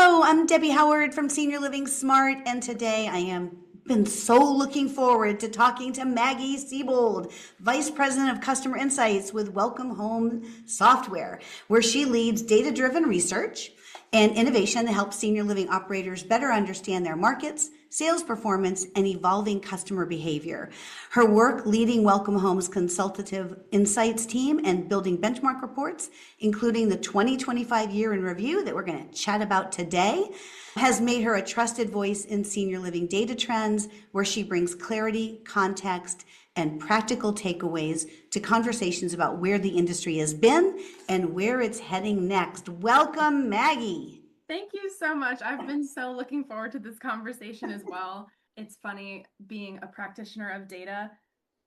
Hello, I'm Debbie Howard from Senior Living Smart, and today I am been so looking forward to talking to Maggie Seybold, Vice President of Customer Insights with Welcome Home Software, where she leads data-driven research and innovation that helps senior living operators better understand their markets, sales performance, and evolving customer behavior. Her work leading Welcome Home's consultative insights team and building benchmark reports, including the 2025 year in review that we're going to chat about today, has made her a trusted voice in senior living data trends, where she brings clarity, context, and practical takeaways to conversations about where the industry has been and where it's heading next. Welcome, Maggie. Thank you so much. I've been so looking forward to this conversation as well. It's funny being a practitioner of data.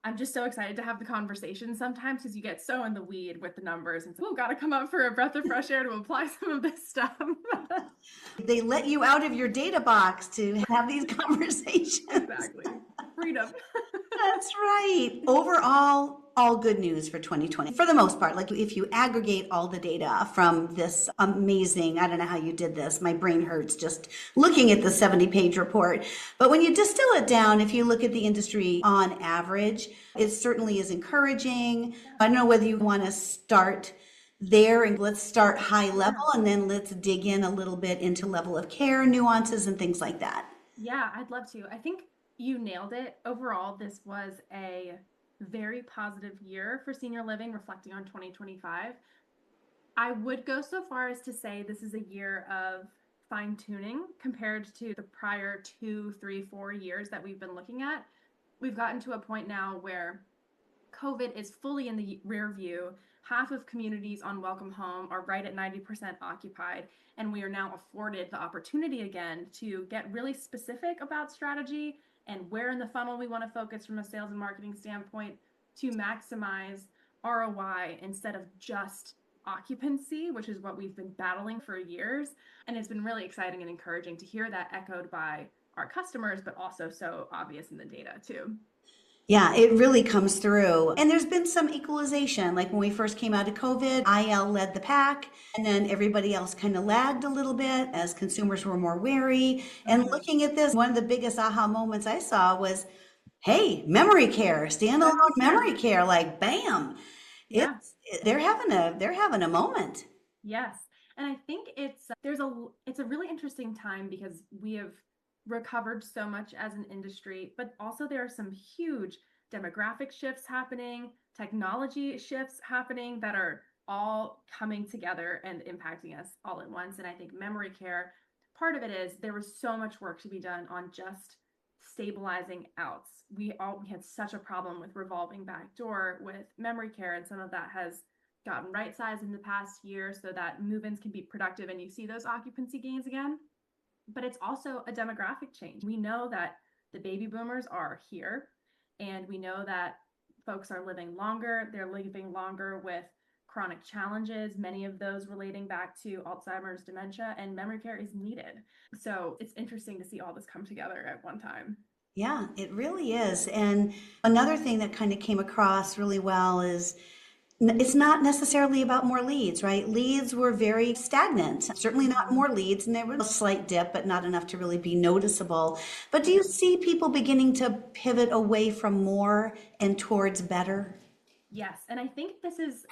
I'm just so excited to have the conversation sometimes because you get so in the weed with the numbers and so, oh, got to come up for a breath of fresh air to apply some of this stuff. They let you out of your data box to have these conversations. Exactly. Freedom. That's right. Overall, all good news for 2020. For the most part, like if you aggregate all the data from this amazing, I don't know how you did this, my brain hurts just looking at the 70-page report. But when you distill it down, if you look at the industry on average, it certainly is encouraging. I don't know whether you want to start there and let's start high level and then let's dig in a little bit into level of care, nuances, and things like that. Yeah, I'd love to. I think you nailed it. Overall, this was a very positive year for senior living, reflecting on 2025. I would go so far as to say this is a year of fine tuning compared to the prior 2, 3, 4 years that we've been looking at. We've gotten to a point now where COVID is fully in the rear view. Half of communities on Welcome Home are right at 90% occupied, and we are now afforded the opportunity again to get really specific about strategy and where in the funnel we want to focus from a sales and marketing standpoint to maximize ROI instead of just occupancy, which is what we've been battling for years. And it's been really exciting and encouraging to hear that echoed by our customers, but also so obvious in the data too. Yeah, it really comes through. And there's been some equalization. Like when we first came out of COVID, IL led the pack, and then everybody else kind of lagged a little bit as consumers were more wary. And looking at this, one of the biggest aha moments I saw was, hey, memory care, standalone memory care, like bam. Yeah. They're having a moment. Yes. And I think it's a really interesting time because we have recovered so much as an industry, but also there are some huge demographic shifts happening, technology shifts happening that are all coming together and impacting us all at once. And I think memory care, part of it is there was so much work to be done on just stabilizing outs. We had such a problem with revolving back door with memory care, and some of that has gotten right sized in the past year so that move-ins can be productive and you see those occupancy gains again. But it's also a demographic change. We know that the baby boomers are here, and we know that folks are living longer. They're living longer with chronic challenges, many of those relating back to Alzheimer's, dementia, and memory care is needed. So it's interesting to see all this come together at one time. Yeah, it really is. And another thing that kind of came across really well is it's not necessarily about more leads, right? Leads were very stagnant, certainly not more leads, and there was a slight dip, but not enough to really be noticeable. But do you see people beginning to pivot away from more and towards better? Yes, and I think this is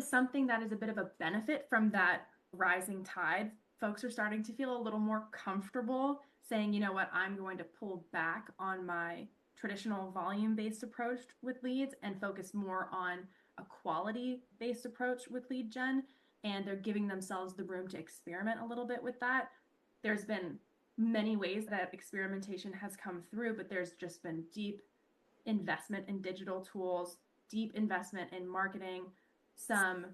something that is a bit of a benefit from that rising tide. Folks are starting to feel a little more comfortable saying, you know what, I'm going to pull back on my traditional volume-based approach with leads and focus more on a quality-based approach with lead gen. And they're giving themselves the room to experiment a little bit with that. There's been many ways that experimentation has come through, but there's just been deep investment in digital tools, deep investment in marketing, some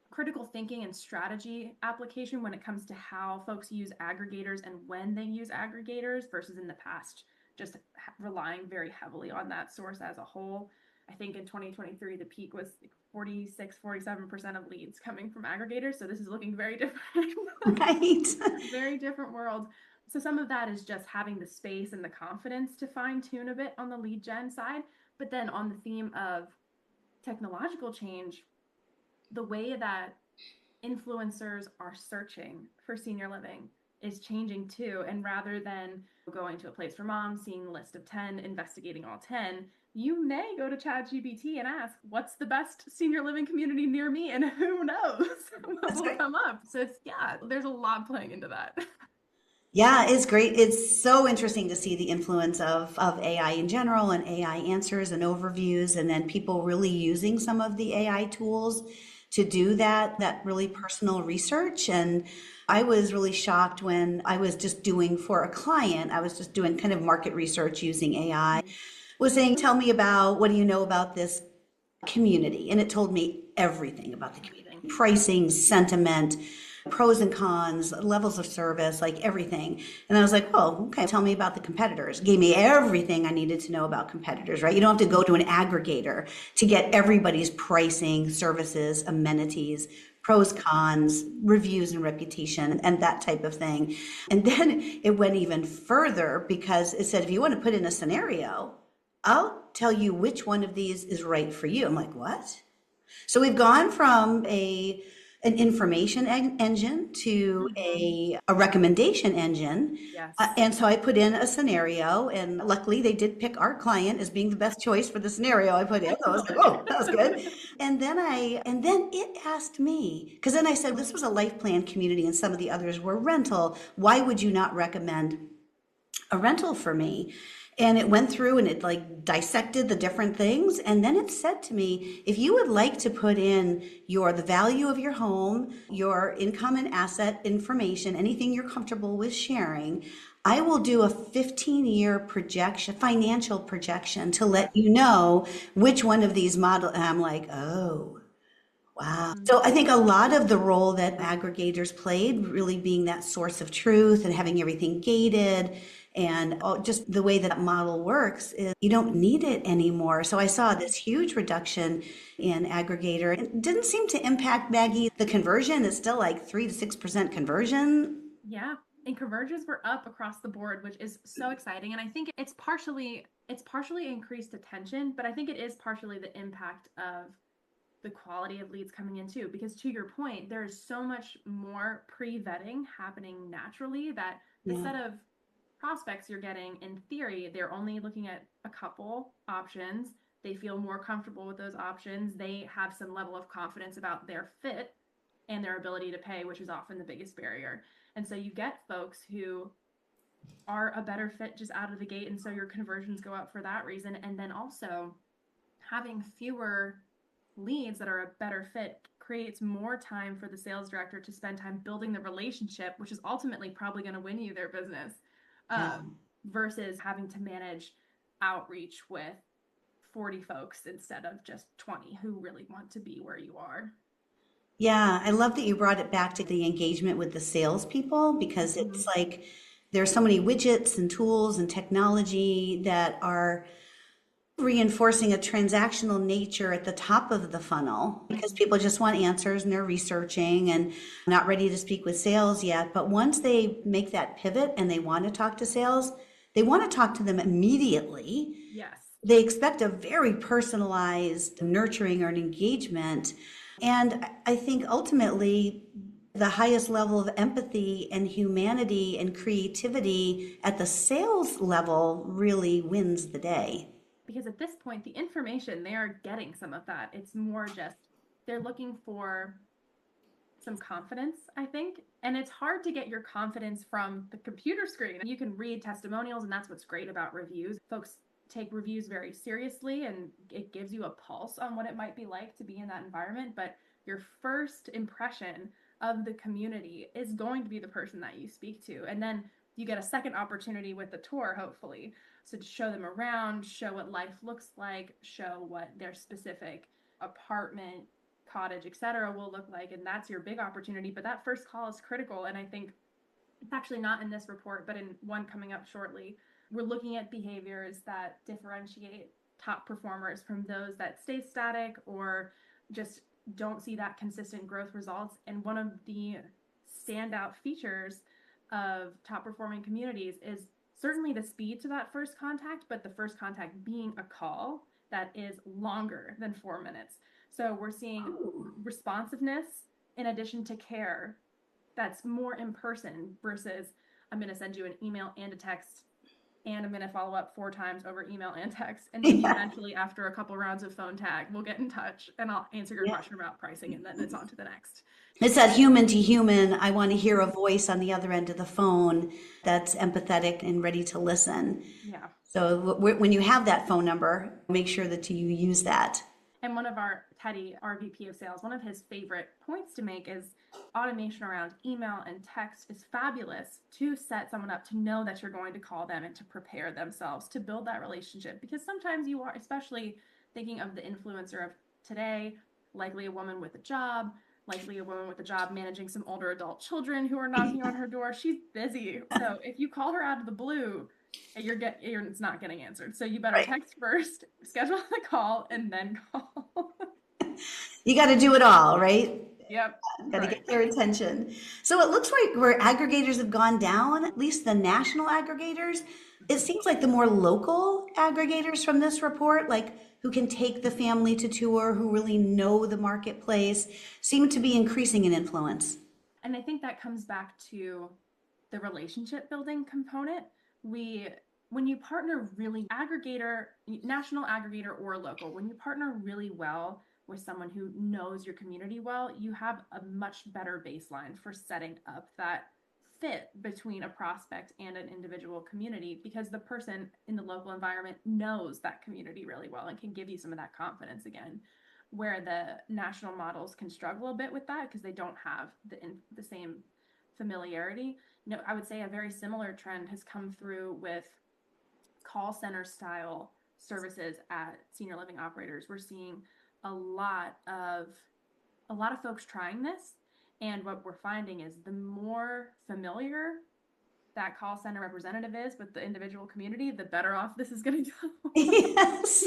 critical thinking and strategy application when it comes to how folks use aggregators and when they use aggregators versus in the past just relying very heavily on that source as a whole. I think in 2023 the peak was 46-47% of leads coming from aggregators, so this is looking very different. Right. Very different world. So some of that is just having the space and the confidence to fine tune a bit on the lead gen side, but then on the theme of technological change, the way that influencers are searching for senior living is changing too. And rather than going to a place for moms, seeing a list of 10, investigating all 10, you may go to ChatGPT and ask, what's the best senior living community near me? And who knows what That's will right. come up. So it's, yeah, there's a lot playing into that. Yeah, it's great. It's so interesting to see the influence of AI in general and AI answers and overviews, and then people really using some of the AI tools to do that really personal research. And I was really shocked when I was just doing for a client, I was just doing kind of market research using AI, was saying, tell me about what do you know about this community? And it told me everything about the community, Amazing. pricing, sentiment, pros and cons, levels of service, like everything. And I was like, oh, okay, tell me about the competitors. Gave me everything I needed to know about competitors, right? You don't have to go to an aggregator to get everybody's pricing, services, amenities, pros, cons, reviews and reputation, and that type of thing. And then it went even further because it said, if you want to put in a scenario, I'll tell you which one of these is right for you. I'm like, what? So we've gone from an information engine to Mhm. a recommendation engine. Yes. And so I put in a scenario, and luckily they did pick our client as being the best choice for the scenario I put in. I was like, oh, that was good. And then it asked me, because then I said, this was a life plan community and some of the others were rental. Why would you not recommend a rental for me? And it went through and it like dissected the different things. And then it said to me, if you would like to put in the value of your home, your income and asset information, anything you're comfortable with sharing, I will do a 15-year projection, financial projection to let you know which one of these models. And I'm like, oh. Wow. So I think a lot of the role that aggregators played, really being that source of truth and having everything gated and just the way that model works is you don't need it anymore. So I saw this huge reduction in aggregator. It didn't seem to impact Maggie. The conversion is still like 3 to 6% conversion. Yeah. And conversions were up across the board, which is so exciting. And I think it's partially increased attention, but I think it is partially the impact of the quality of leads coming in too. Because to your point, there is so much more pre-vetting happening naturally that the Yeah. set of prospects you're getting, in theory, they're only looking at a couple options. They feel more comfortable with those options. They have some level of confidence about their fit and their ability to pay, which is often the biggest barrier. And so you get folks who are a better fit just out of the gate. And so your conversions go up for that reason. And then also having fewer leads that are a better fit creates more time for the sales director to spend time building the relationship, which is ultimately probably going to win you their business, Yeah. versus having to manage outreach with 40 folks instead of just 20 who really want to be where you are. Yeah, I love that you brought it back to the engagement with the salespeople because Mm-hmm. it's like there's so many widgets and tools and technology that are reinforcing a transactional nature at the top of the funnel because people just want answers and they're researching and not ready to speak with sales yet. But once they make that pivot and they want to talk to sales, they want to talk to them immediately. Yes. They expect a very personalized nurturing or an engagement. And I think ultimately, the highest level of empathy and humanity and creativity at the sales level really wins the day. Because at this point, the information, they are getting some of that. It's more just they're looking for some confidence, I think. And it's hard to get your confidence from the computer screen. You can read testimonials, and that's what's great about reviews. Folks take reviews very seriously, and it gives you a pulse on what it might be like to be in that environment. But your first impression of the community is going to be the person that you speak to. And then you get a second opportunity with the tour, hopefully. So to show them around, show what life looks like, show what their specific apartment, cottage, etc. will look like. And that's your big opportunity. But that first call is critical. And I think it's actually not in this report, but in one coming up shortly, we're looking at behaviors that differentiate top performers from those that stay static or just don't see that consistent growth results. And one of the standout features of top performing communities is certainly the speed to that first contact, but the first contact being a call that is longer than 4 minutes. So we're seeing Oh, responsiveness in addition to care that's more in person versus I'm going to send you an email and a text and I'm going to follow up 4 times over email and text. And maybe Yeah. eventually after a couple rounds of phone tag, we'll get in touch and I'll answer your Yeah. question about pricing and then it's on to the next. It's that human to human. I want to hear a voice on the other end of the phone that's empathetic and ready to listen. Yeah. So when you have that phone number, make sure that you use that. And one of Teddy, our VP of sales, one of his favorite points to make is automation around email and text is fabulous to set someone up to know that you're going to call them and to prepare themselves to build that relationship. Because sometimes you are, especially thinking of the influencer of today, likely a woman with a job, likely a woman with a job managing some older adult children who are knocking on her door. She's busy. So if you call her out of the blue, it's not getting answered. So you better Right. text first, schedule the call, and then call. You got to do it all, right? Yep. Got to Right. get their attention. So it looks like where aggregators have gone down, at least the national aggregators, it seems like the more local aggregators from this report, like who can take the family to tour, who really know the marketplace, seem to be increasing in influence. And I think that comes back to the relationship building component. When you partner really national aggregator or local, when you partner really well with someone who knows your community well, you have a much better baseline for setting up that fit between a prospect and an individual community because the person in the local environment knows that community really well and can give you some of that confidence again. Where the national models can struggle a bit with that because they don't have the same familiarity. I would say a very similar trend has come through with call center style services at senior living operators. We're seeing a lot of folks trying this, and what we're finding is the more familiar that call center representative is with the individual community, the better off this is going to go. Yes.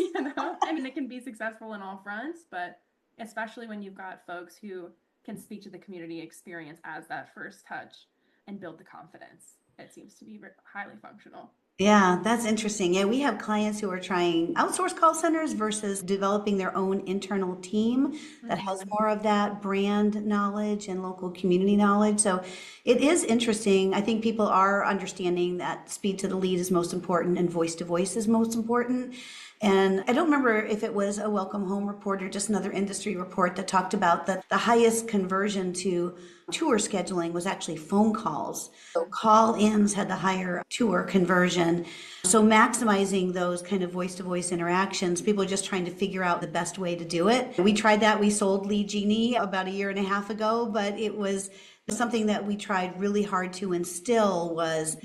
I mean, it can be successful in all fronts, but especially when you've got folks who can speak to the community experience as that first touch and build the confidence, it seems to be highly functional. Yeah, that's interesting. Yeah, we have clients who are trying outsource call centers versus developing their own internal team that has more of that brand knowledge and local community knowledge. So it is interesting. I think people are understanding that speed to the lead is most important and voice to voice is most important. And I don't remember if it was a Welcome Home report or just another industry report that talked about that the highest conversion to tour scheduling was actually phone calls. So call-ins had the higher tour conversion. So maximizing those kind of voice-to-voice interactions, people are just trying to figure out the best way to do it. We tried that. We sold Lead Genie about a year and a half ago, but it was something that we tried really hard to instill was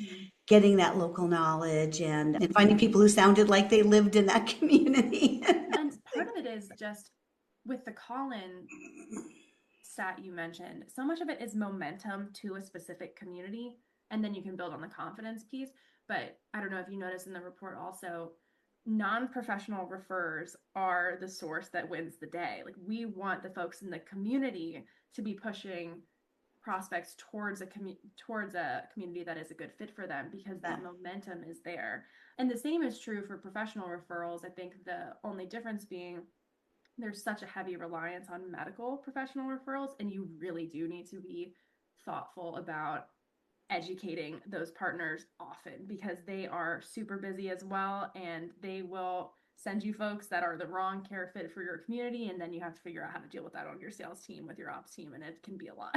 getting that local knowledge and finding people who sounded like they lived in that community. And part of it is just with the call-in stat you mentioned, so much of it is momentum to a specific community, and then you can build on the confidence piece. But I don't know if you noticed in the report also, non-professional referrers are the source that wins the day. Like we want the folks in the community to be pushing prospects towards a community that is a good fit for them because that momentum is there. And the same is true for professional referrals. I think the only difference being there's such a heavy reliance on medical professional referrals, and you really do need to be thoughtful about educating those partners often because they are super busy as well, and they will send you folks that are the wrong care fit for your community, and then you have to figure out how to deal with that on your sales team with your ops team, and it can be a lot.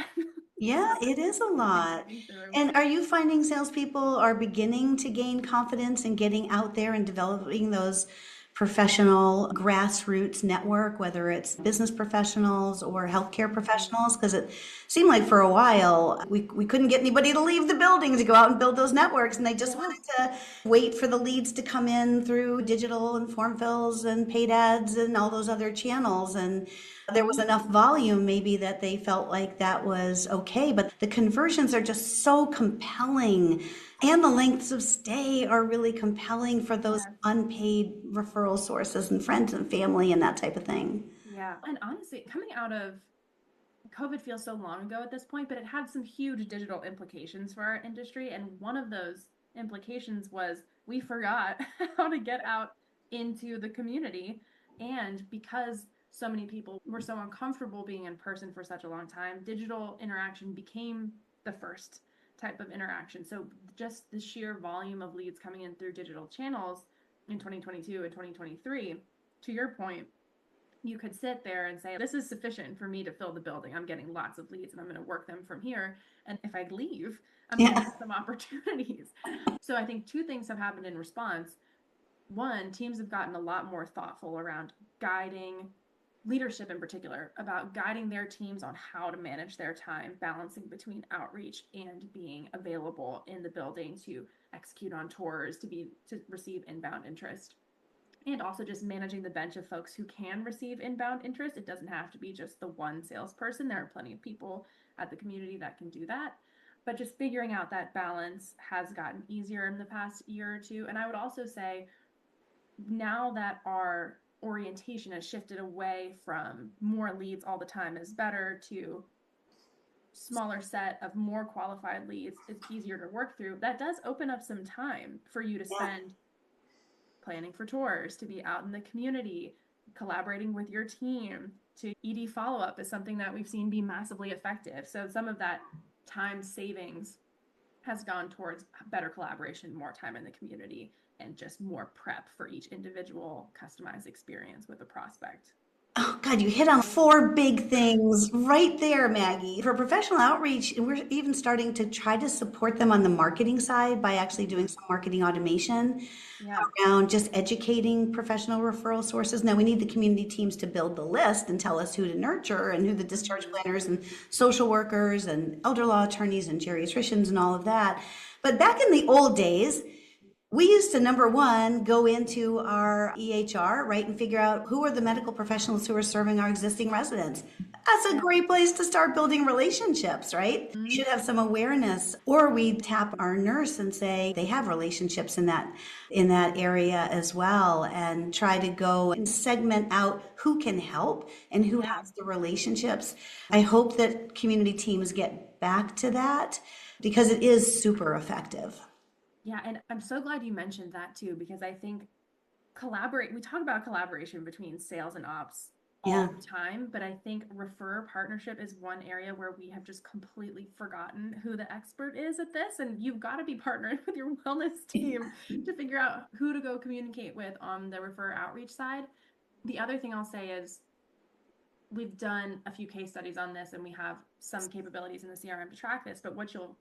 Yeah, it is a lot. And are you finding salespeople are beginning to gain confidence in getting out there and developing those professional grassroots network, whether it's business professionals or healthcare professionals? Because it seemed like for a while we couldn't get anybody to leave the building to go out and build those networks, and they just wanted to wait for the leads to come in through digital and form fills and paid ads and all those other channels. And there was enough volume maybe that they felt like that was okay, but the conversions are just so compelling and the lengths of stay are really compelling for those unpaid referral sources and friends and family and that type of thing. Yeah. And honestly, coming out of COVID feels so long ago at this point, but it had some huge digital implications for our industry. And one of those implications was we forgot how to get out into the community. And because so many people were so uncomfortable being in person for such a long time, digital interaction became the first type of interaction. So just the sheer volume of leads coming in through digital channels in 2022 and 2023, to your point, you could sit there and say, this is sufficient for me to fill the building. I'm getting lots of leads and I'm going to work them from here. And if I leave, I'm going to Yeah. miss some opportunities. So I think two things have happened in response. One, teams have gotten a lot more thoughtful around guiding leadership in particular about guiding their teams on how to manage their time, balancing between outreach and being available in the building to execute on tours, to receive inbound interest. And also just managing the bench of folks who can receive inbound interest. It doesn't have to be just the one salesperson. There are plenty of people at the community that can do that. But just figuring out that balance has gotten easier in the past year or two. And I would also say now that our orientation has shifted away from more leads all the time is better to smaller set of more qualified leads is easier to work through, that does open up some time for you to spend planning for tours, to be out in the community, collaborating with your team. To ED follow-up is something that we've seen be massively effective. So some of that time savings has gone towards better collaboration, more time in the community, and just more prep for each individual customized experience with a prospect. Oh, God, you hit on four big things right there, Maggie. For professional outreach, we're even starting to try to support them on the marketing side by actually doing some marketing automation Yeah. around just educating professional referral sources. Now, we need the community teams to build the list and tell us who to nurture and who the discharge planners and social workers and elder law attorneys and geriatricians and all of that. But back in the old days, we used to, number one, go into our EHR, right, and figure out who are the medical professionals who are serving our existing residents. That's a Yeah. great place to start building relationships, right? We should have some awareness. Or we tap our nurse and say they have relationships in that area as well, and try to go and segment out who can help and who Yeah. has the relationships. I hope that community teams get back to that because it is super effective. Yeah. And I'm so glad you mentioned that too, because I think we talk about collaboration between sales and ops all Yeah. the time, but I think refer partnership is one area where we have just completely forgotten who the expert is at this. And you've got to be partnered with your wellness team to figure out who to go communicate with on the refer outreach side. The other thing I'll say is we've done a few case studies on this and we have some capabilities in the CRM to track this, but what you'll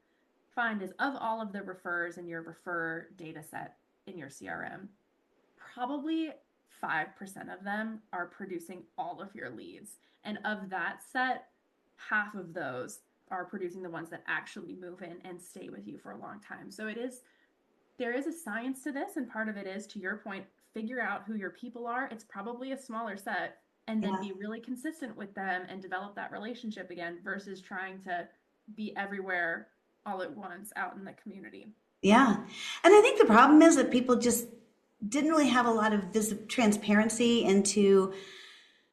find is of all of the refers in your refer data set in your CRM, probably 5% of them are producing all of your leads. And of that set, half of those are producing the ones that actually move in and stay with you for a long time. So there is a science to this, and part of it is, to your point, figure out who your people are. It's probably a smaller set, and then Yeah. be really consistent with them and develop that relationship again versus trying to be everywhere all at once out in the community. Yeah. And I think the problem is that people just didn't really have a lot of transparency into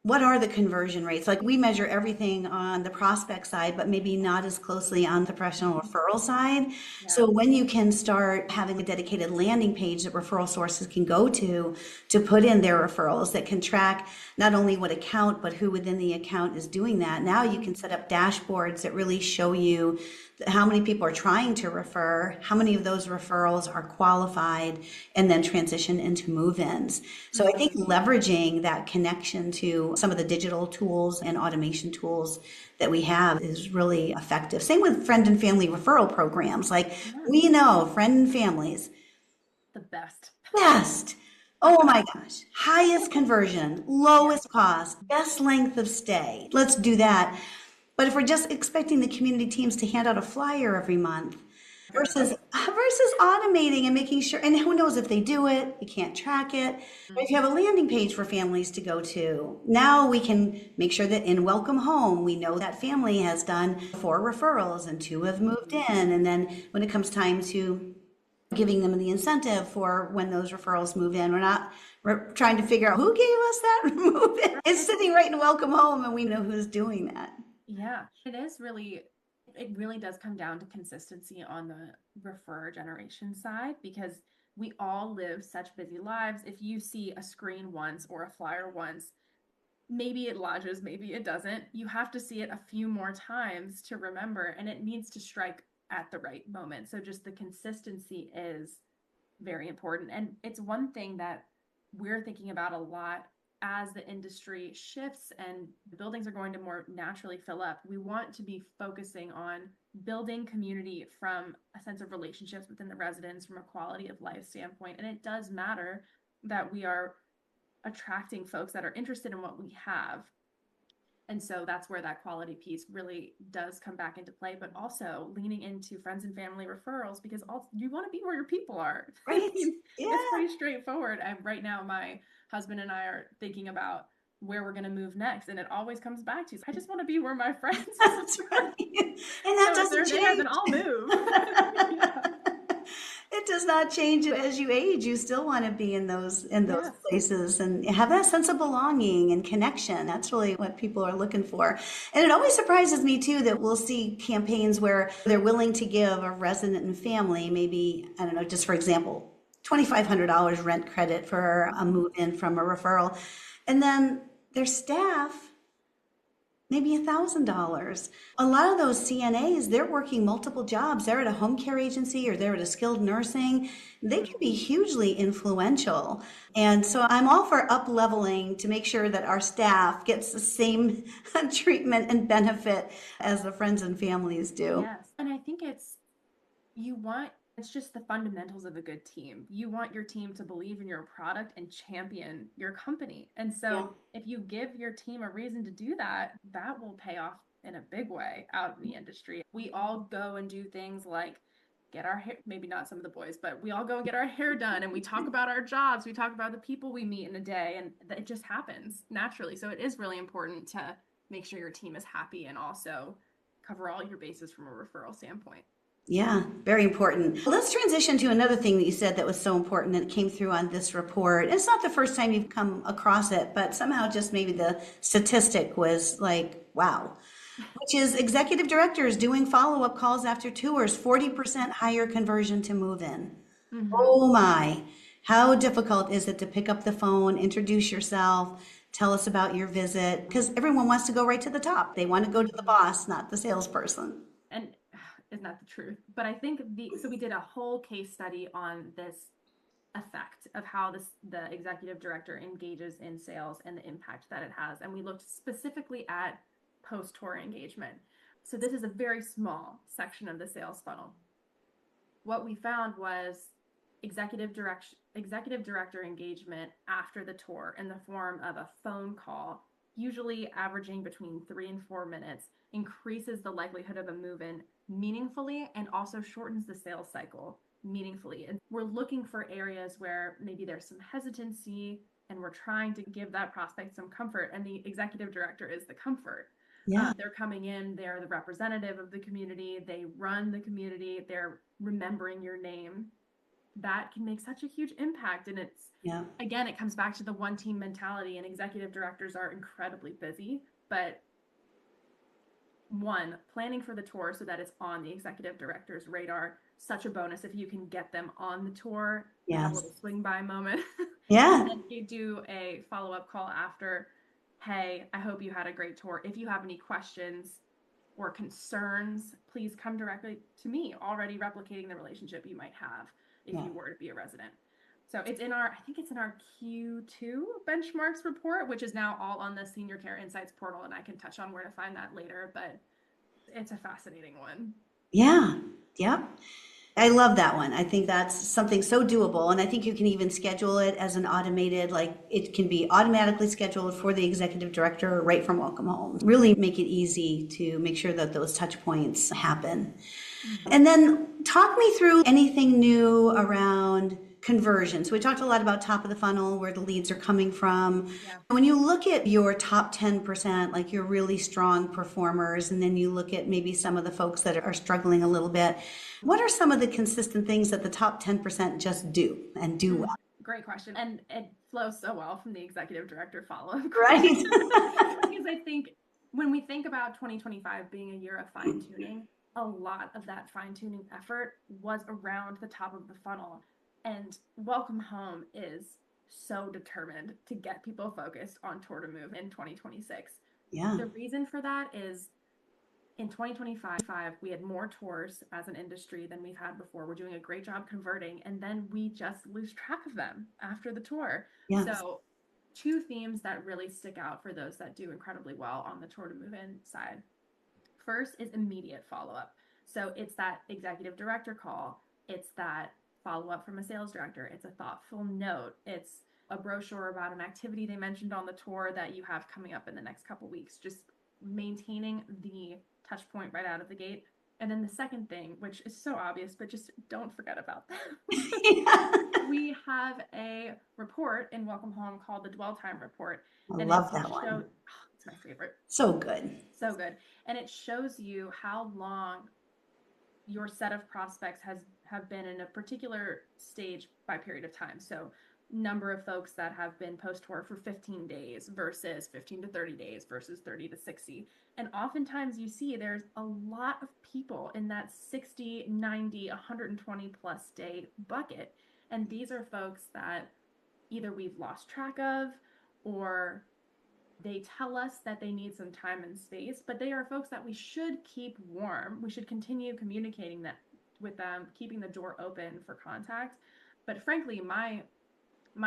what are the conversion rates? Like we measure everything on the prospect side, but maybe not as closely on the professional referral side. Yeah. So when you can start having a dedicated landing page that referral sources can go to put in their referrals that can track not only what account, but who within the account is doing that. Now you can set up dashboards that really show you how many people are trying to refer, how many of those referrals are qualified, and then transition into move-ins. So I think leveraging that connection to some of the digital tools and automation tools that we have is really effective. Same with friend and family referral programs. Like Yeah. we know friend and families, The best. best. Oh my gosh. Highest conversion, Yeah. lowest cost, best length of stay. Let's do that. But if we're just expecting the community teams to hand out a flyer every month versus automating and making sure, and who knows if they do it, you can't track it. But if you have a landing page for families to go to, now we can make sure that in Welcome Home, we know that family has done 4 referrals and 2 have moved in. And then when it comes time to giving them the incentive for when those referrals move in, we're trying to figure out who gave us that move in. It's sitting right in Welcome Home and we know who's doing that. Yeah, it really does come down to consistency on the refer generation side because we all live such busy lives. If you see a screen once or a flyer once, maybe it lodges, maybe it doesn't. You have to see it a few more times to remember, and it needs to strike at the right moment. So just the consistency is very important. And it's one thing that we're thinking about a lot as the industry shifts and the buildings are going to more naturally fill up. We want to be focusing on building community from a sense of relationships within the residents, from a quality of life standpoint. And it does matter that we are attracting folks that are interested in what we have. And so that's where that quality piece really does come back into play, but also leaning into friends and family referrals, because also you want to be where your people are. I Right. mean, it's Yeah. pretty straightforward. And right now, my husband and I are thinking about where we're going to move next. And it always comes back to, I just want to be where my friends That's are. right. And that So if doesn't they're there, then change. I'll move. Yeah. It does not change as you age. You still want to be in those Yes. places and have that sense of belonging and connection. That's really what people are looking for. And it always surprises me too that we'll see campaigns where they're willing to give a resident and family maybe, I don't know, just for example, $2,500 rent credit for a move in from a referral. And then their staff maybe $1,000. A lot of those CNAs, they're working multiple jobs. They're at a home care agency or they're at a skilled nursing. They can be hugely influential. And so I'm all for up leveling to make sure that our staff gets the same treatment and benefit as the friends and families do. Yes. And I think it's just the fundamentals of a good team. You want your team to believe in your product and champion your company. And Yeah. so if you give your team a reason to do that, that will pay off in a big way out in the industry. We all go and do things like get our hair, maybe not some of the boys, but we all go and get our hair done and we talk about our jobs. We talk about the people we meet in a day, and it just happens naturally. So it is really important to make sure your team is happy and also cover all your bases from a referral standpoint. Yeah, very important. Let's transition to another thing that you said that was so important that came through on this report. It's not the first time you've come across it, but somehow just maybe the statistic was like, wow, which is executive directors doing follow-up calls after tours, 40% higher conversion to move in. Mm-hmm. Oh my, how difficult is it to pick up the phone, introduce yourself, tell us about your visit? Because everyone wants to go right to the top. They want to go to the boss, not the salesperson. And isn't that the truth? But I think so we did a whole case study on this effect of how the executive director engages in sales and the impact that it has. And we looked specifically at post-tour engagement. So this is a very small section of the sales funnel. What we found was executive director engagement after the tour in the form of a phone call, usually averaging between 3 and 4 minutes, increases the likelihood of a move-in meaningfully and also shortens the sales cycle meaningfully. And we're looking for areas where maybe there's some hesitancy and we're trying to give that prospect some comfort, and the executive director is the comfort. Yeah. They're coming in, they're the representative of the community, they run the community, they're remembering your name. That can make such a huge impact. And it's, Yeah. again, it comes back to the one team mentality, and executive directors are incredibly busy, but one, planning for the tour so that it's on the executive director's radar, such a bonus if you can get them on the tour, have a Yes. little swing by moment. Yeah. And then you do a follow-up call after, hey, I hope you had a great tour. If you have any questions or concerns, please come directly to me, already replicating the relationship you might have if Yeah. you were to be a resident. So it's I think it's in our Q2 benchmarks report, which is now all on the Senior Care Insights portal, and I can touch on where to find that later, but it's a fascinating one. Yeah. Yep. I love that one. I think that's something so doable. And I think you can even schedule it as an automated, like it can be automatically scheduled for the executive director right from Welcome Home. Really make it easy to make sure that those touch points happen. Mm-hmm. And then talk me through anything new around conversions. We talked a lot about top of the funnel, where the leads are coming from. Yeah. When you look at your top 10%, like your really strong performers, and then you look at maybe some of the folks that are struggling a little bit, what are some of the consistent things that the top 10% just do and do well? Great question. And it flows so well from the executive director follow-up. Right? Because I think when we think about 2025 being a year of fine-tuning, a lot of that fine-tuning effort was around the top of the funnel. And Welcome Home is so determined to get people focused on Tour to Move in 2026. Yeah. The reason for that is in 2025, we had more tours as an industry than we've had before. We're doing a great job converting, and then we just lose track of them after the tour. Yes. So, two themes that really stick out for those that do incredibly well on the Tour to Move in side. First is immediate follow up. So, it's that executive director call, it's that follow up from a sales director, it's a thoughtful note, it's a brochure about an activity they mentioned on the tour that you have coming up in the next couple weeks. Just maintaining the touch point right out of the gate. And then the second thing, which is so obvious, but just don't forget about that. Yeah. We have a report in Welcome Home called the Dwell Time Report. I And love that one. It's my favorite. So good. So good. And it shows you how long your set of prospects have been in a particular stage by period of time. So number of folks that have been post tour for 15 days versus 15 to 30 days versus 30 to 60. And oftentimes you see there's a lot of people in that 60, 90, 120 plus day bucket. And these are folks that either we've lost track of, or they tell us that they need some time and space, but they are folks that we should keep warm. We should continue communicating that with them, keeping the door open for contact. But frankly, my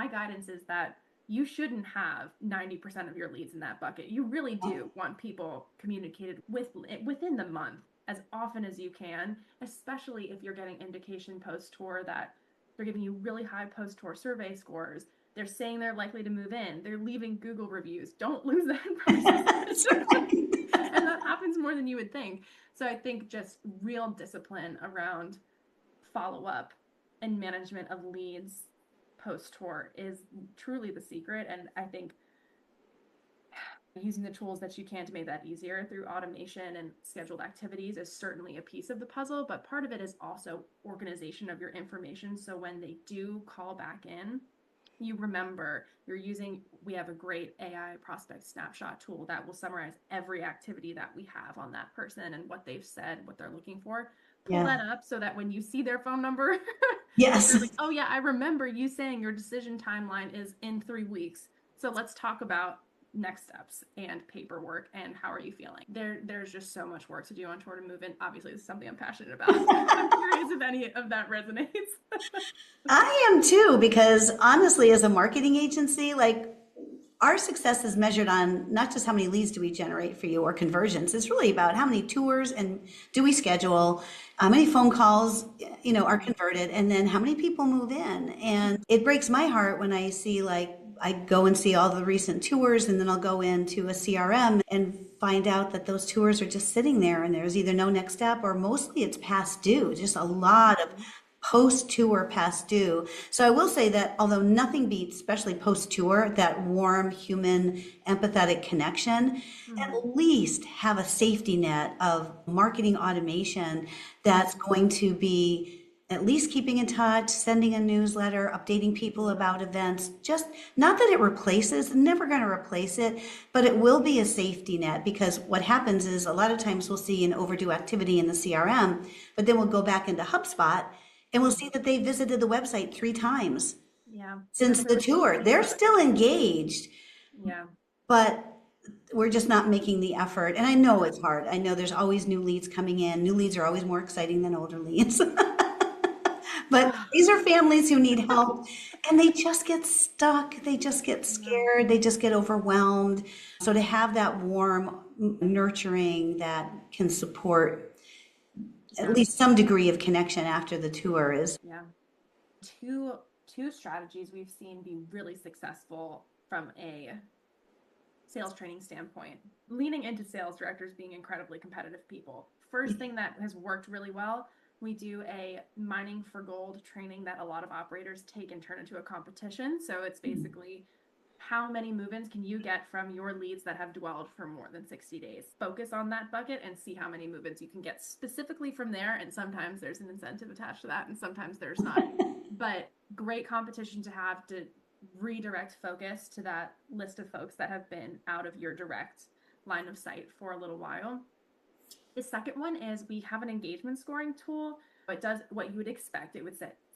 guidance is that you shouldn't have 90% of your leads in that bucket. You really do want people communicated within the month as often as you can, especially if you're getting indication post-tour that they're giving you really high post-tour survey scores. They're saying they're likely to move in. They're leaving Google reviews. Don't lose that person. And that happens more than you would think. So I think just real discipline around follow-up and management of leads post-tour is truly the secret. And I think using the tools that you can to make that easier through automation and scheduled activities is certainly a piece of the puzzle, but part of it is also organization of your information. So when they do call back in, you remember we have a great AI prospect snapshot tool that will summarize every activity that we have on that person and what they've said, what they're looking for. Pull that up so that when you see their phone number, yes. you're like, oh yeah, I remember you saying your decision timeline is in 3 weeks. So let's talk about next steps and paperwork and how are you feeling. There's just so much work to do on Tour to Move, and obviously this is something I'm passionate about. I'm curious if any of that resonates. I am too, because honestly, as a marketing agency, like our success is measured on not just how many leads do we generate for you or conversions. It's really about how many tours and do we schedule, how many phone calls, are converted, and then how many people move in. And it breaks my heart when I see I go and see all the recent tours, and then I'll go into a CRM and find out that those tours are just sitting there and there's either no next step or mostly it's past due. Just a lot of post-tour past due. So I will say that although nothing beats, especially post-tour, that warm, human, empathetic connection, at least have a safety net of marketing automation that's going to be at least keeping in touch, sending a newsletter, updating people about events. Just not that it replaces, never going to replace it, but it will be a safety net, because what happens is a lot of times we'll see an overdue activity in the CRM, but then we'll go back into HubSpot and we'll see that they visited the website 3 times since the tour. They're still engaged. Yeah. But we're just not making the effort. And I know it's hard. I know there's always new leads coming in. New leads are always more exciting than older leads. But these are families who need help, and they just get stuck. They just get scared. They just get overwhelmed. So to have that warm nurturing that can support at least some degree of connection after the tour is. Yeah. Two strategies we've seen be really successful from a sales training standpoint. Leaning into sales directors being incredibly competitive people. First thing that has worked really well, we do a mining for gold training that a lot of operators take and turn into a competition. So it's basically how many move-ins can you get from your leads that have dwelled for more than 60 days? Focus on that bucket and see how many move-ins you can get specifically from there. And sometimes there's an incentive attached to that, and sometimes there's not. But great competition to have to redirect focus to that list of folks that have been out of your direct line of sight for a little while. The second one is we have an engagement scoring tool It does what you would expect.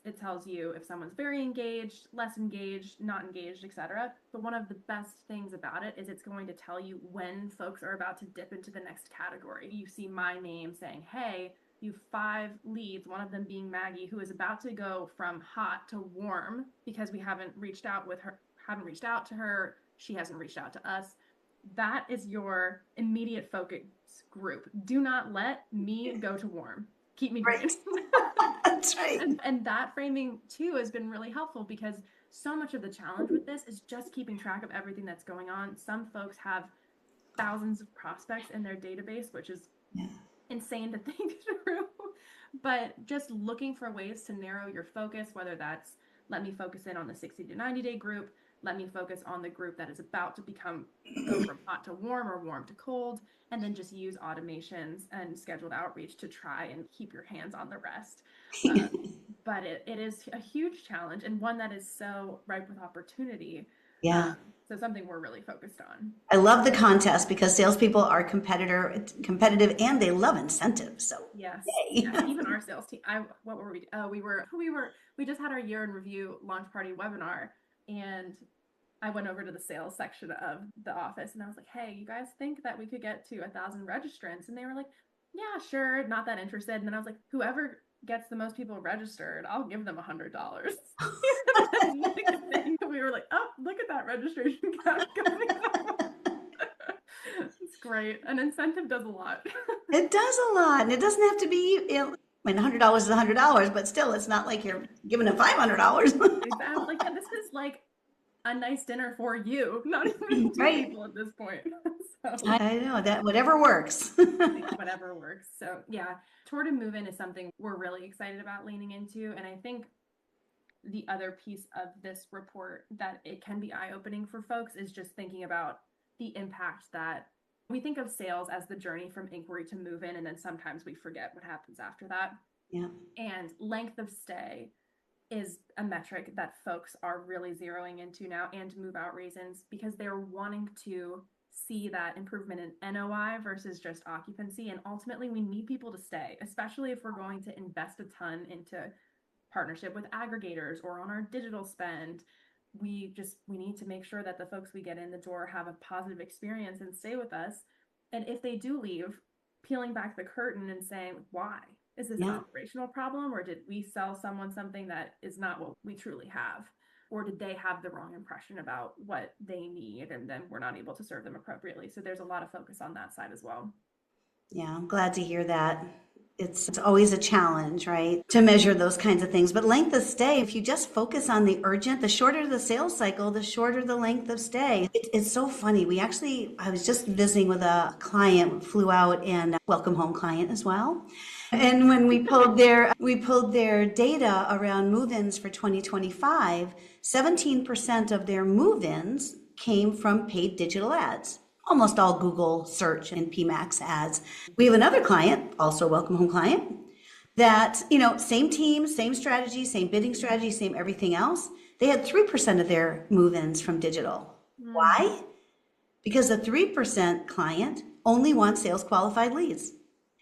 It tells you if someone's very engaged, less engaged, not engaged, etc. But one of the best things about it is it's going to tell you when folks are about to dip into the next category. You see my name saying, hey, you have 5 leads, one of them being Maggie, who is about to go from hot to warm because we haven't reached out to her, she hasn't reached out to us. That is your immediate focus group. Do not let me go to warm. Keep me Right. green. That's right. And that framing too has been really helpful because so much of the challenge with this is just keeping track of everything that's going on. Some folks have thousands of prospects in their database, which is insane to think through. But just looking for ways to narrow your focus, whether that's let me focus in on the 60 to 90 day group, let me focus on the group that is about to go from hot to warm or warm to cold, and then just use automations and scheduled outreach to try and keep your hands on the rest. But it is a huge challenge and one that is so ripe with opportunity. Yeah. So something we're really focused on. I love the contest because salespeople are competitive and they love incentives. So Yes. yay. Yeah, even our sales team. What were we? Oh, we just had our year in review launch party webinar, and I went over to the sales section of the office and I was like, hey, you guys think that we could get to 1,000 registrants? And they were like, yeah, sure, not that interested. And then I was like, whoever gets the most people registered, I'll give them $100. We were like, oh, look at that registration count going up. It's great. An incentive does a lot. It does a lot. And it doesn't have to be, $100 is $100, but still, it's not like you're giving them $500. Exactly. Yeah, this is like a nice dinner for you, not even 2 Right. people at this point. I know that whatever works. Whatever works. So yeah, tour to move in is something we're really excited about leaning into. And I think the other piece of this report that it can be eye-opening for folks is just thinking about the impact that we think of sales as the journey from inquiry to move in, and then sometimes we forget what happens after that. Yeah. And length of stay is a metric that folks are really zeroing into now, and move out reasons, because they're wanting to see that improvement in NOI versus just occupancy. And ultimately, we need people to stay, especially if we're going to invest a ton into partnership with aggregators or on our digital spend. We need to make sure that the folks we get in the door have a positive experience and stay with us. And if they do leave, peeling back the curtain and saying, why? Is this an operational problem, or did we sell someone something that is not what we truly have? Or did they have the wrong impression about what they need and then we're not able to serve them appropriately? So there's a lot of focus on that side as well. Yeah, I'm glad to hear that. It's always a challenge, right, to measure those kinds of things. But length of stay, if you just focus on the urgent, the shorter the sales cycle, the shorter the length of stay. It's so funny. I was just visiting with a client, flew out, and welcome home client as well. And when we pulled their data around move-ins for 2025, 17% of their move-ins came from paid digital ads. Almost all Google search and PMAX ads. We have another client, also a welcome home client, that, same team, same strategy, same bidding strategy, same everything else. They had 3% of their move-ins from digital. Why? Because the 3% client only wants sales qualified leads.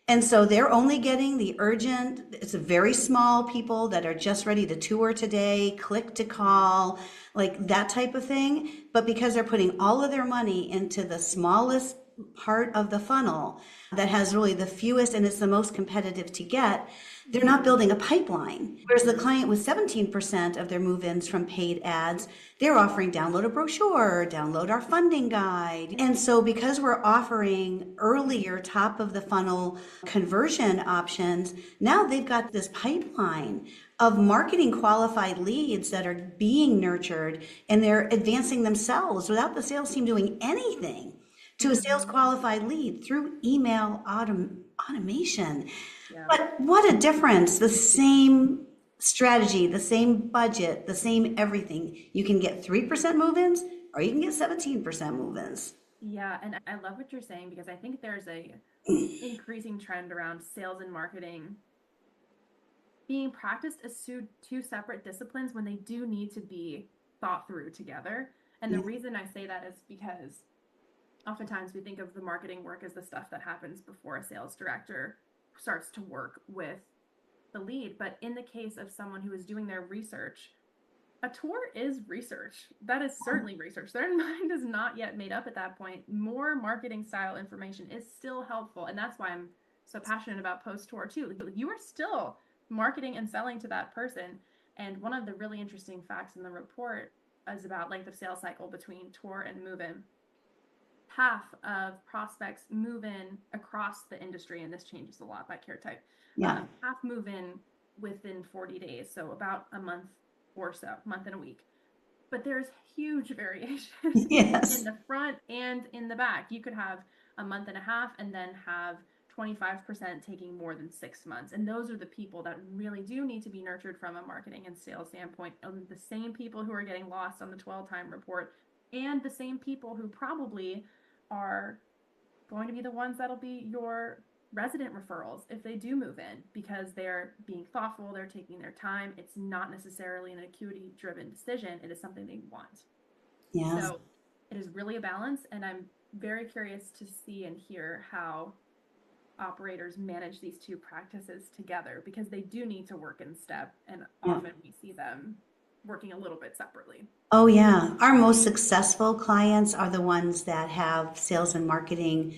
And so they're only getting the urgent, it's a very small people that are just ready to tour today, click to call, like that type of thing. But because they're putting all of their money into the smallest part of the funnel that has really the fewest and it's the most competitive to get, they're not building a pipeline. Whereas the client with 17% of their move-ins from paid ads, they're offering download a brochure, download our funding guide. And so because we're offering earlier top of the funnel conversion options, now they've got this pipeline of marketing qualified leads that are being nurtured, and they're advancing themselves without the sales team doing anything to a sales qualified lead through email automation. Yeah. But what a difference. The same strategy, the same budget, the same everything. You can get 3% move-ins or you can get 17% move-ins. Yeah, and I love what you're saying, because I think there's a increasing trend around sales and marketing being practiced as two separate disciplines when they do need to be thought through together. And the reason I say that is because oftentimes we think of the marketing work as the stuff that happens before a sales director starts to work with the lead. But in the case of someone who is doing their research, a tour is research. That is certainly research. Their mind is not yet made up at that point. More marketing style information is still helpful. And that's why I'm so passionate about post tour too. You are still marketing and selling to that person. And one of the really interesting facts in the report is about length of sales cycle between tour and move in. Half of prospects move in across the industry, and this changes a lot by care type. Yeah. Half move in within 40 days, so about a month or so, month and a week. But there's huge variation Yes. in the front and in the back. You could have a month and a half and then have 25% taking more than 6 months. And those are the people that really do need to be nurtured from a marketing and sales standpoint. The same people who are getting lost on the 12-time report, and the same people who probably are going to be the ones that'll be your resident referrals if they do move in, because they're being thoughtful, they're taking their time. It's not necessarily an acuity driven decision, it is something they want. Yes. So it is really a balance, and I'm very curious to see and hear how operators manage these two practices together, because they do need to work in step, and often we see them working a little bit separately. Oh, yeah. Our most successful clients are the ones that have sales and marketing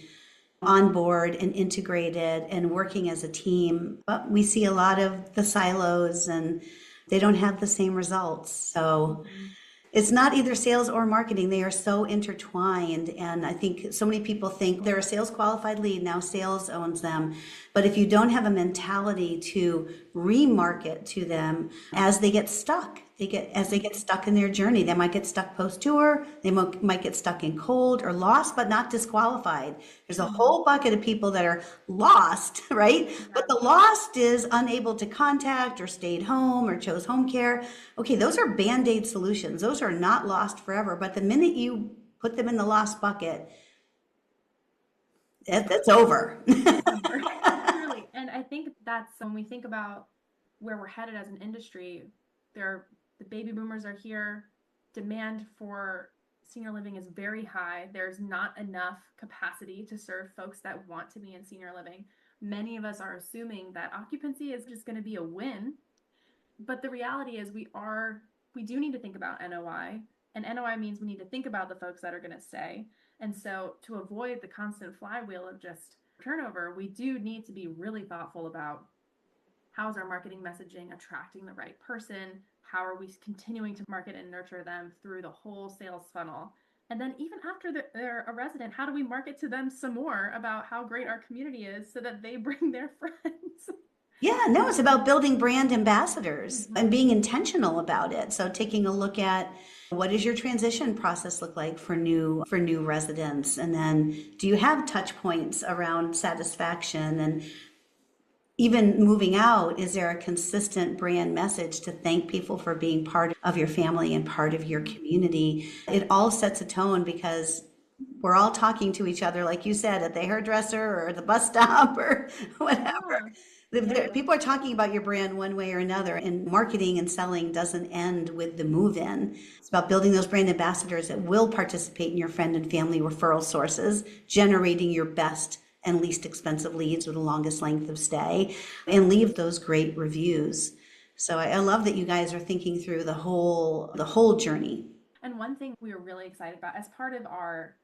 on board and integrated and working as a team. But we see a lot of the silos and they don't have the same results. So it's not either sales or marketing. They are so intertwined. And I think so many people think they're a sales qualified lead. Now sales owns them. But if you don't have a mentality to remarket to them as they get stuck, as they get stuck in their journey, they might get stuck post-tour, they might get stuck in cold or lost, but not disqualified. There's a whole bucket of people that are lost, right? But the lost is unable to contact or stayed home or chose home care. Okay, those are Band-Aid solutions. Those are not lost forever. But the minute you put them in the lost bucket, that's over. Truly. And I think that's when we think about where we're headed as an industry, the baby boomers are here. Demand for senior living is very high. There's not enough capacity to serve folks that want to be in senior living. Many of us are assuming that occupancy is just going to be a win. But the reality is we do need to think about NOI. And NOI means we need to think about the folks that are going to stay. And so to avoid the constant flywheel of just turnover, we do need to be really thoughtful about how's our marketing messaging attracting the right person? How are we continuing to market and nurture them through the whole sales funnel? And then even after they're a resident, how do we market to them some more about how great our community is so that they bring their friends? Yeah, no, it's about building brand ambassadors and being intentional about it. So taking a look at what does your transition process look like for new residents? And then do you have touch points around satisfaction? And even moving out, is there a consistent brand message to thank people for being part of your family and part of your community? It all sets a tone because we're all talking to each other, like you said, at the hairdresser or the bus stop or whatever. People are talking about your brand one way or another, and marketing and selling doesn't end with the move in. It's about building those brand ambassadors that will participate in your friend and family referral sources, generating your best and least expensive leads with the longest length of stay, and leave those great reviews. So I love that you guys are thinking through the whole journey. And one thing we were really excited about as part of our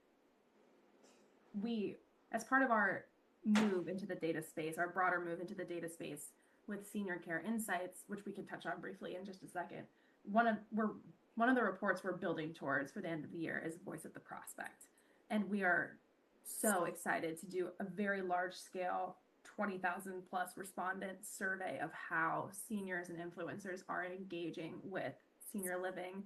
move into the data space, our broader move into the data space with Senior Care Insights, which we can touch on briefly in just a second. One of the reports we're building towards for the end of the year is Voice of the Prospect. And we are so excited to do a very large scale 20,000 plus respondent survey of how seniors and influencers are engaging with senior living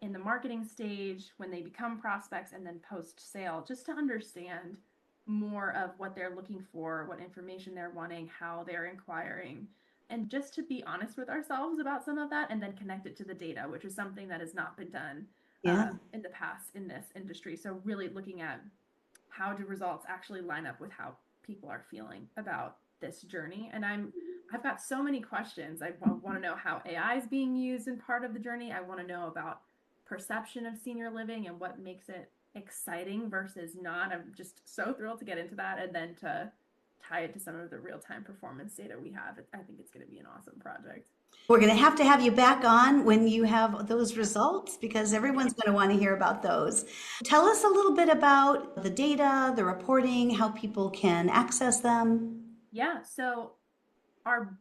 in the marketing stage, when they become prospects, and then post sale, just to understand more of what they're looking for, what information they're wanting, how they're inquiring, and just to be honest with ourselves about some of that and then connect it to the data, which is something that has not been done in the past in this industry. So really looking at how do results actually line up with how people are feeling about this journey. And I've got so many questions. I want to know how AI is being used in part of the journey. I want to know about perception of senior living and what makes it exciting versus not. I'm just so thrilled to get into that and then to tie it to some of the real-time performance data we have. I think it's going to be an awesome project. We're going to have you back on when you have those results because everyone's going to want to hear about those. Tell us a little bit about the data, the reporting, how people can access them. Yeah, so our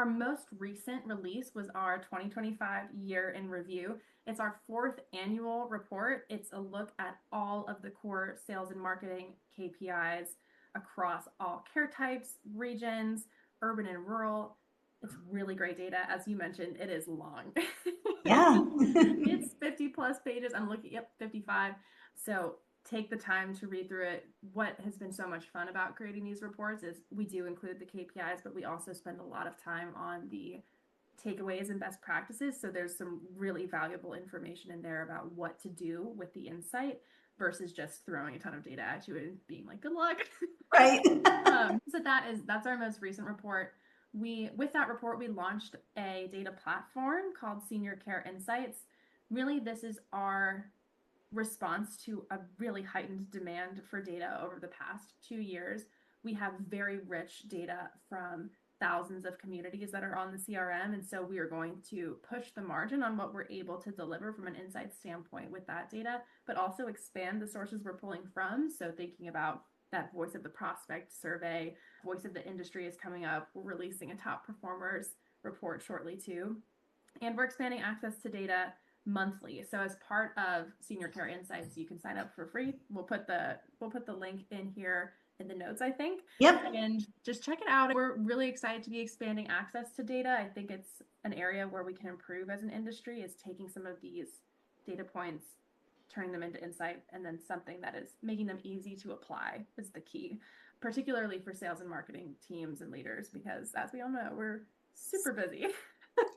most recent release was our 2025 year in review. It's our 4th annual report. It's a look at all of the core sales and marketing KPIs across all care types, regions, urban and rural. It's really great data. As you mentioned, it is long. Yeah. It's 50 plus pages. I'm looking, yep, 55. So take the time to read through it. What has been so much fun about creating these reports is we do include the KPIs, but we also spend a lot of time on the takeaways and best practices. So there's some really valuable information in there about what to do with the insight versus just throwing a ton of data at you and being like, good luck. Right. So that's our most recent report. With that report, we launched a data platform called Senior Care Insights. Really, this is our response to a really heightened demand for data over the past 2 years. We have very rich data from thousands of communities that are on the CRM. And so we are going to push the margin on what we're able to deliver from an insight standpoint with that data, but also expand the sources we're pulling from. So thinking about that voice of the prospect survey, voice of the industry is coming up. We're releasing a top performers report shortly too. And we're expanding access to data monthly. So as part of Senior Care Insights, you can sign up for free. We'll put the link in here in the notes, I think. Yep. And just check it out. We're really excited to be expanding access to data. I think it's an area where we can improve as an industry, is taking some of these data points, turning them into insight, and then something that is making them easy to apply is the key, particularly for sales and marketing teams and leaders, because as we all know, we're super busy.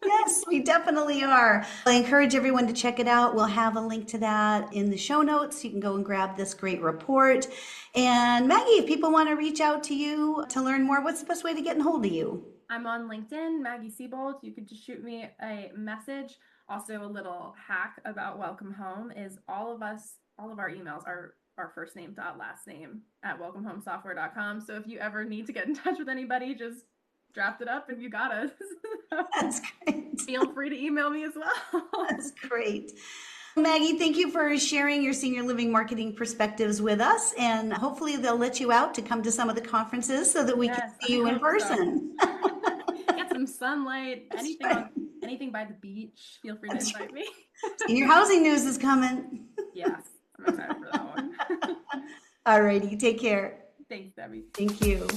Yes, we definitely are. I encourage everyone to check it out. We'll have a link to that in the show notes. You can go and grab this great report. And Maggie, if people want to reach out to you to learn more, what's the best way to get in hold of you? I'm on LinkedIn, Maggie Seybold. You could just shoot me a message. Also, a little hack about Welcome Home is all of our emails are our first name dot last name at welcomehomesoftware.com. So if you ever need to get in touch with anybody, just draft it up and you got us. That's great. Feel free to email me as well. That's great. Maggie, thank you for sharing your senior living marketing perspectives with us. And hopefully they'll let you out to come to some of the conferences so that we can see you in person. So. Get some sunlight, anything right. anything by the beach. Feel free to invite me. Senior housing news is coming. Yes, I'm excited for that one. All righty, take care. Thanks, Debbie. Thank you.